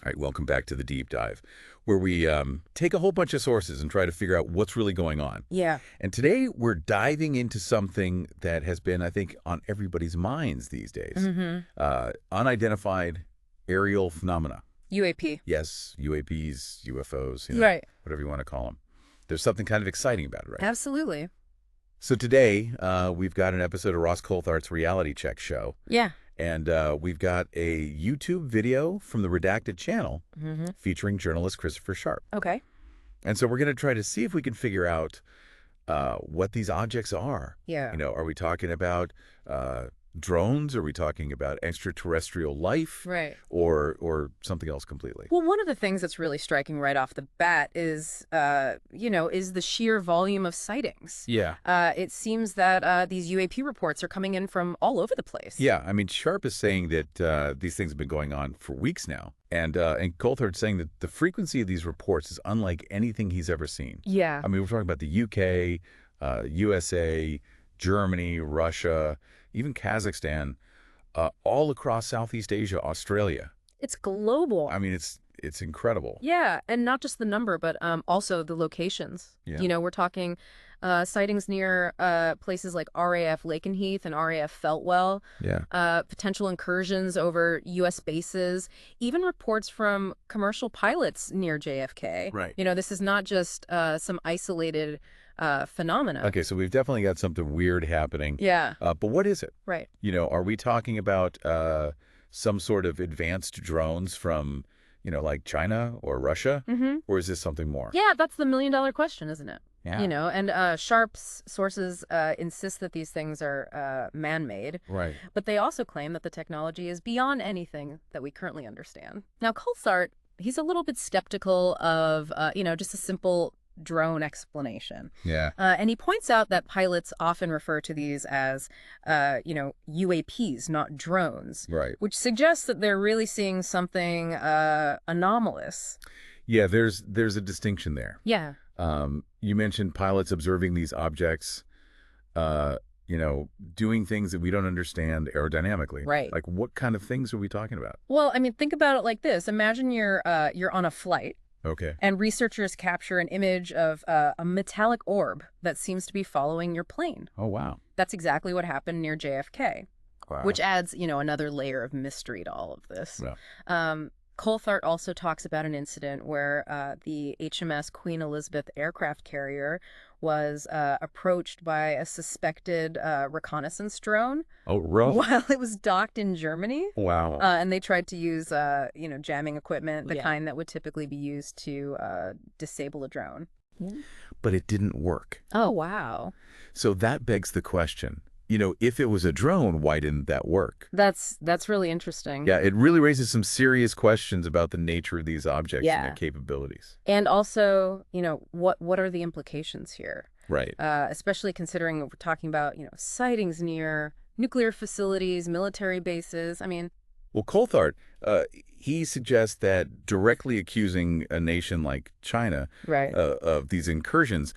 All right, welcome back to the deep dive, where we take a whole bunch of sources and try to figure out what's really going on. Yeah. And today we're diving into something that has been, I think, on everybody's minds these days. Unidentified aerial phenomena. UAP. Yes, UAPs, UFOs, Right. whatever you want to call them. There's something kind of exciting about it, right? Absolutely. So today we've got an episode of Ross Coulthard's Reality Check show. Yeah. And we've got a YouTube video from the Redacted channel featuring journalist Christopher Sharp. Okay. And so we're going to try to see if we can figure out what these objects are. Yeah. Are we talking about drones? Are we talking about extraterrestrial life? Right. Or something else completely? Well, one of the things that's really striking right off the bat is, is the sheer volume of sightings. Yeah. It seems that these UAP reports are coming in from all over the place. Yeah. I mean, Sharp is saying that these things have been going on for weeks now. And Coulthard's saying that the frequency of these reports is unlike anything he's ever seen. Yeah. I mean, we're talking about the UK, USA, Germany, Russia, even Kazakhstan, all across Southeast Asia, Australia. It's global. I mean, it's incredible. Yeah, and not just the number, but also the locations. Yeah. We're talking sightings near places like RAF Lakenheath and RAF Feltwell. Yeah. Potential incursions over U.S. bases, even reports from commercial pilots near JFK. Right. This is not just some isolated phenomena. Okay, so we've definitely got something weird happening. Yeah. But what is it? Right. Are we talking about some sort of advanced drones from, like China or Russia? Or is this something more? Yeah, that's the million-dollar question, isn't it? Yeah. And Sharp's sources insist that these things are man-made. Right. But they also claim that the technology is beyond anything that we currently understand. Now, Coulthard, he's a little bit skeptical of, just a simple drone explanation. Yeah. And he points out that pilots often refer to these as, UAPs, not drones. Right. Which suggests that they're really seeing something anomalous. Yeah, there's a distinction there. Yeah. You mentioned pilots observing these objects, doing things that we don't understand aerodynamically. Right. Like, what kind of things are we talking about? Well, I mean, think about it like this. Imagine you're on a flight. Okay. And researchers capture an image of a metallic orb that seems to be following your plane. Oh, wow. That's exactly what happened near JFK, Wow. which adds, another layer of mystery to all of this. Yeah. Coulthard also talks about an incident where the HMS Queen Elizabeth aircraft carrier was approached by a suspected reconnaissance drone. Oh, rough. While it was docked in Germany. Wow. And they tried to use, jamming equipment, the kind that would typically be used to disable a drone. But it didn't work. Oh, wow. So that begs the question, if it was a drone, why didn't that work? That's really interesting. Yeah, it really raises some serious questions about the nature of these objects and their capabilities. And also, what are the implications here? Right. Especially considering we're talking about, sightings near nuclear facilities, military bases. I mean... Well, Coulthard, he suggests that directly accusing a nation like China of these incursions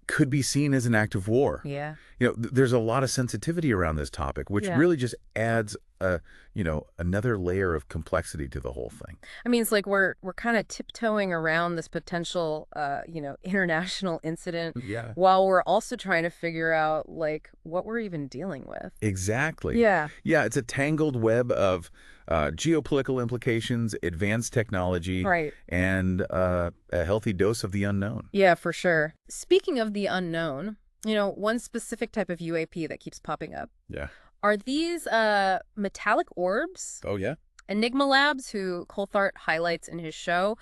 could be seen as an act of war. Yeah. There's a lot of sensitivity around this topic, which really just adds another layer of complexity to the whole thing. I mean, it's like we're kind of tiptoeing around this potential, international incident while we're also trying to figure out, what we're even dealing with. Exactly. Yeah. Yeah, it's a tangled web of geopolitical implications, advanced technology, and a healthy dose of the unknown. Yeah, for sure. Speaking of the unknown, one specific type of UAP that keeps popping up. Yeah. Are these metallic orbs? Oh, yeah. Enigma Labs, who Coulthard highlights in his show,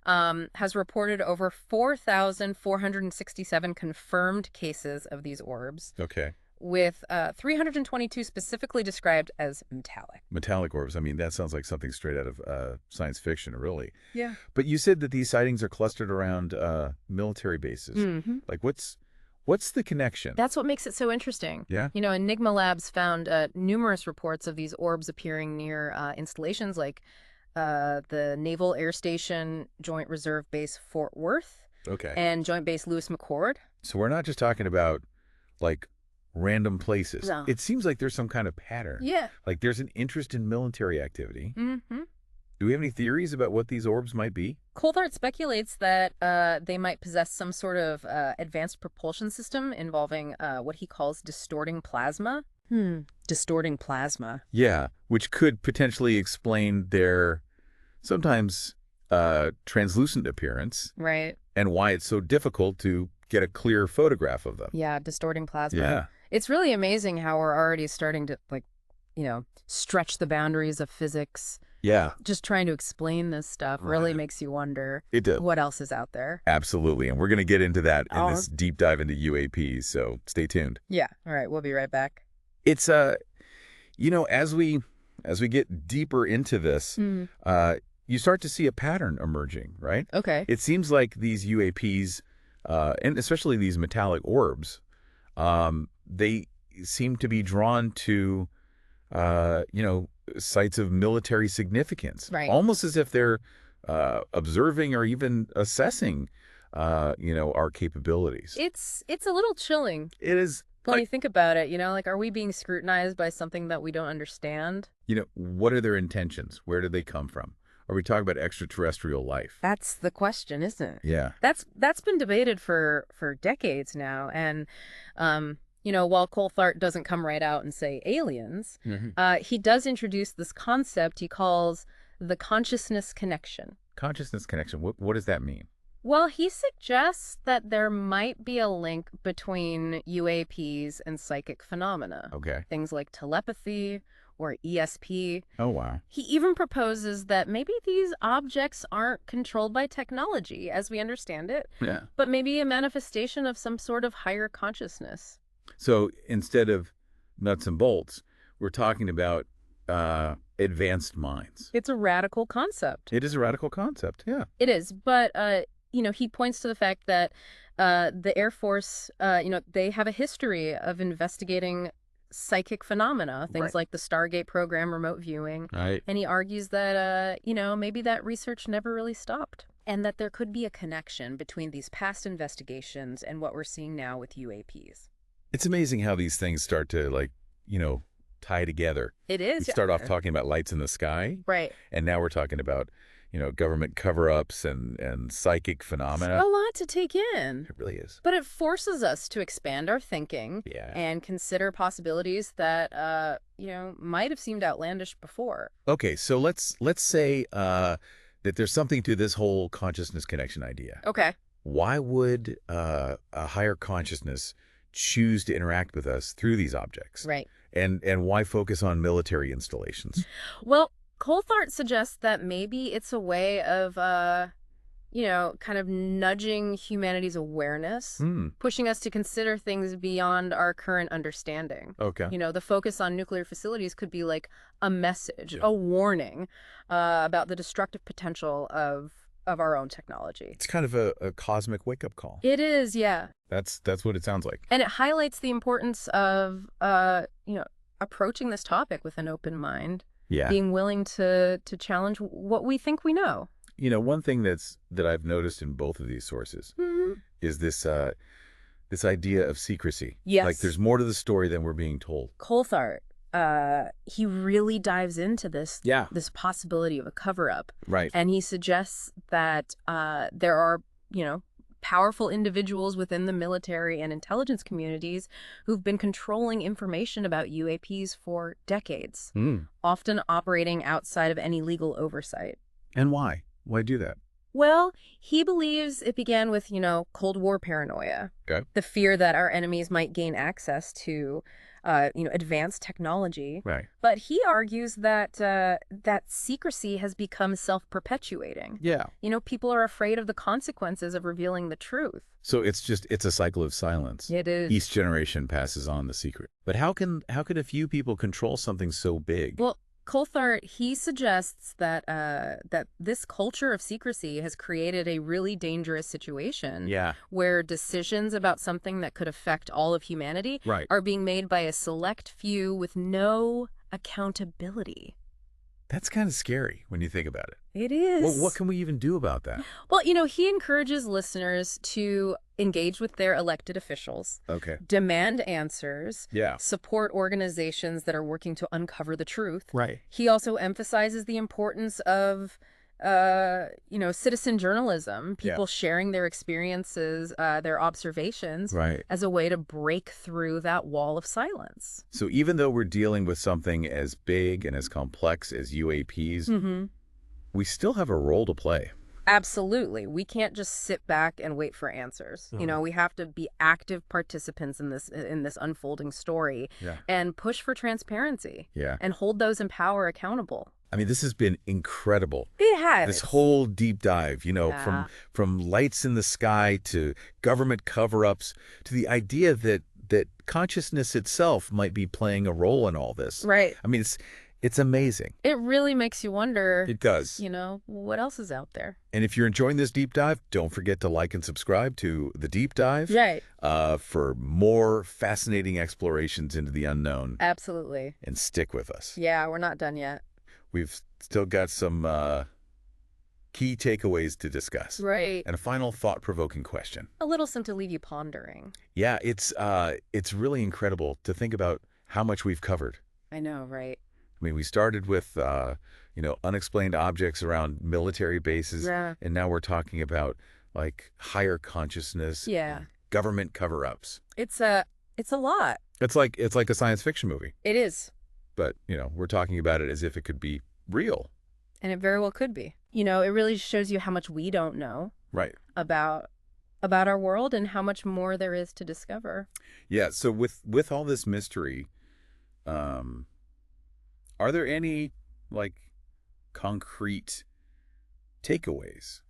has reported over 4,467 confirmed cases of these orbs. Okay. With 322 specifically described as metallic. Metallic orbs. I mean, that sounds like something straight out of science fiction, really. Yeah. But you said that these sightings are clustered around military bases. Like, what's the connection? That's what makes it so interesting. Yeah. Enigma Labs found numerous reports of these orbs appearing near installations like the Naval Air Station Joint Reserve Base Fort Worth. Okay. And Joint Base Lewis McChord. So we're not just talking about, random places. No. It seems like there's some kind of pattern. Yeah. Like there's an interest in military activity. Do we have any theories about what these orbs might be? Coulthard speculates that they might possess some sort of advanced propulsion system involving what he calls distorting plasma. Distorting plasma. Yeah, which could potentially explain their sometimes translucent appearance. Right. And why it's so difficult to get a clear photograph of them. Yeah, distorting plasma. Yeah. It's really amazing how we're already starting to, like, stretch the boundaries of physics. Yeah. Just trying to explain this stuff really makes you wonder what else is out there. Absolutely. And we're going to get into that in this deep dive into UAPs, so stay tuned. Yeah. All right, we'll be right back. It's as we get deeper into this, you start to see a pattern emerging, right? Okay. It seems like these UAPs, and especially these metallic orbs, they seem to be drawn to, sites of military significance, right? Almost as if they're observing or even assessing, our capabilities. It's a little chilling. It is. When you think about it, like, are we being scrutinized by something that we don't understand? What are their intentions? Where do they come from? Are we talking about extraterrestrial life? That's the question, isn't it? Yeah. That's been debated for decades now. And, while Coulthard doesn't come right out and say aliens, he does introduce this concept he calls the consciousness connection. Consciousness connection. What does that mean? Well, he suggests that there might be a link between UAPs and psychic phenomena. Okay. Things like telepathy or ESP. Oh, wow. He even proposes that maybe these objects aren't controlled by technology as we understand it, but maybe a manifestation of some sort of higher consciousness. So instead of nuts and bolts, we're talking about advanced minds. It's a radical concept. It is a radical concept, yeah. It is, but he points to the fact that the Air Force, they have a history of investigating psychic phenomena, things like the Stargate program, remote viewing. Right. And he argues that, maybe that research never really stopped, and that there could be a connection between these past investigations and what we're seeing now with UAPs. It's amazing how these things start to, tie together. It is. We start off talking about lights in the sky. Right. And now we're talking about government cover-ups and psychic phenomena. It's a lot to take in. It really is. But it forces us to expand our thinking and consider possibilities that, might have seemed outlandish before. Okay, so let's say that there's something to this whole consciousness connection idea. Okay. Why would a higher consciousness choose to interact with us through these objects? Right. And why focus on military installations? Well, Coulthard suggests that maybe it's a way of, kind of nudging humanity's awareness, pushing us to consider things beyond our current understanding. Okay. The focus on nuclear facilities could be like a message, a warning about the destructive potential of our own technology. It's kind of a cosmic wake-up call. It is, yeah. That's what it sounds like. And it highlights the importance of, approaching this topic with an open mind. Yeah. Being willing to challenge what we think we know. One thing that I've noticed in both of these sources is this idea of secrecy. Yes. Like there's more to the story than we're being told. Coulthard, he really dives into this possibility of a cover-up. Right. And he suggests that there are, powerful individuals within the military and intelligence communities who've been controlling information about UAPs for decades, often operating outside of any legal oversight. And why? Why do that? Well, he believes it began with, Cold War paranoia. Okay. The fear that our enemies might gain access to, advanced technology. Right. But he argues that that secrecy has become self-perpetuating. Yeah. People are afraid of the consequences of revealing the truth. So it's a cycle of silence. It is. Each generation passes on the secret. But how can a few people control something so big? Well, Coulthard, he suggests that that this culture of secrecy has created a really dangerous situation where decisions about something that could affect all of humanity are being made by a select few with no accountability. That's kind of scary when you think about it. It is. Well, what can we even do about that? Well, he encourages listeners to engage with their elected officials, Okay. demand answers, Yeah. support organizations that are working to uncover the truth. Right. He also emphasizes the importance of, citizen journalism, people sharing their experiences, their observations, Right. as a way to break through that wall of silence. So even though we're dealing with something as big and as complex as UAPs, we still have a role to play. Absolutely. We can't just sit back and wait for answers. We have to be active participants in this unfolding story and push for transparency and hold those in power accountable. I mean, this has been incredible. It has. This whole deep dive, from lights in the sky to government cover-ups to the idea that consciousness itself might be playing a role in all this. Right. I mean, it's amazing. It really makes you wonder. It does. What else is out there? And if you're enjoying this deep dive, don't forget to like and subscribe to The Deep Dive. Right. For more fascinating explorations into the unknown. Absolutely. And stick with us. Yeah, we're not done yet. We've still got some key takeaways to discuss. Right. And a final thought-provoking question. A little some to leave you pondering. Yeah, it's really incredible to think about how much we've covered. I know, right? I mean, we started with, unexplained objects around military bases. Yeah. And now we're talking about, like, higher consciousness. Yeah. Government cover-ups. It's a lot. It's like a science fiction movie. It is. But, we're talking about it as if it could be real. And it very well could be. It really shows you how much we don't know. Right. About our world and how much more there is to discover. Yeah, so with all this mystery, are there any, like, concrete takeaways?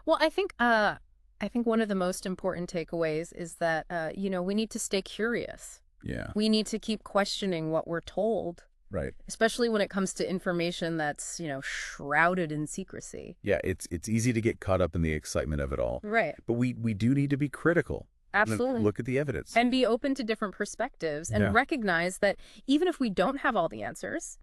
Well, I think one of the most important takeaways is that, we need to stay curious. Yeah. We need to keep questioning what we're told. Right. Especially when it comes to information that's, shrouded in secrecy. Yeah, it's easy to get caught up in the excitement of it all. Right. But we do need to be critical. Absolutely. Look at the evidence. And be open to different perspectives and recognize that even if we don't have all the answers,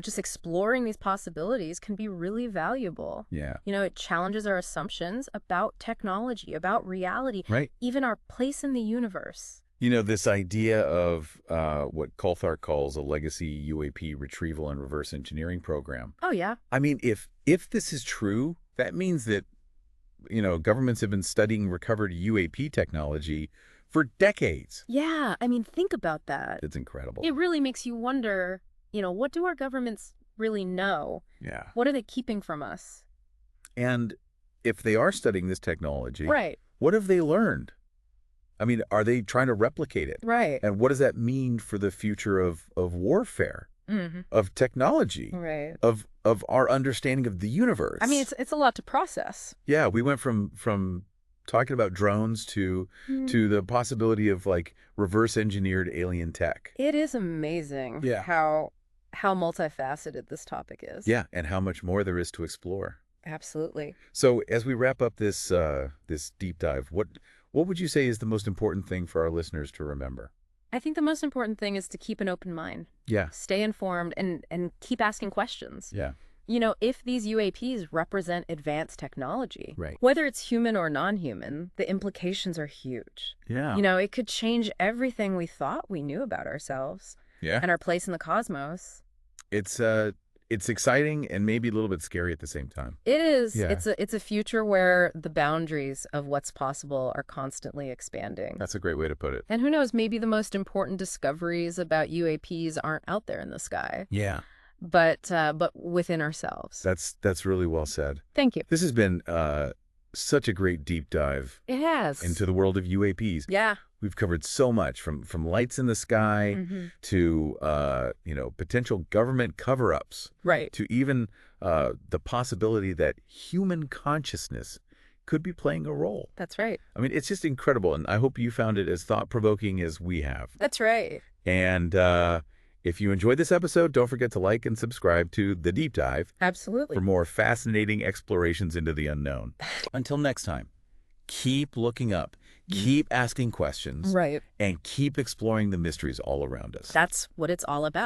just exploring these possibilities can be really valuable. Yeah. It challenges our assumptions about technology, about reality, even our place in the universe. This idea of what Coulthard calls a legacy UAP retrieval and reverse engineering program. Oh, yeah. I mean, if this is true, that means that, governments have been studying recovered UAP technology for decades. Yeah. I mean, think about that. It's incredible. It really makes you wonder, what do our governments really know? Yeah. What are they keeping from us? And if they are studying this technology, what have they learned? I mean, are they trying to replicate it? Right. And what does that mean for the future of warfare, of technology, of our understanding of the universe? I mean, it's a lot to process. Yeah, we went from talking about drones to the possibility of, like, reverse engineered alien tech. It is amazing how multifaceted this topic is. Yeah, and how much more there is to explore. Absolutely. So as we wrap up this deep dive, what would you say is the most important thing for our listeners to remember? I think the most important thing is to keep an open mind. Yeah. Stay informed and keep asking questions. Yeah. If these UAPs represent advanced technology, right, whether it's human or non-human, the implications are huge. Yeah. It could change everything we thought we knew about ourselves. Yeah. And our place in the cosmos. It's exciting and maybe a little bit scary at the same time. It is. Yeah. It's a future where the boundaries of what's possible are constantly expanding. That's a great way to put it. And who knows, maybe the most important discoveries about UAPs aren't out there in the sky. Yeah. But within ourselves. That's really well said. Thank you. This has been such a great deep dive. It has. Into the world of UAPs. Yeah. We've covered so much from lights in the sky to potential government cover-ups, right, to even the possibility that human consciousness could be playing a role. That's right. I mean, it's just incredible, and I hope you found it as thought-provoking as we have. That's right. And if you enjoyed this episode, don't forget to like and subscribe to The Deep Dive. Absolutely. For more fascinating explorations into the unknown. Until next time, keep looking up. Keep asking questions. Right. And keep exploring the mysteries all around us. That's what it's all about.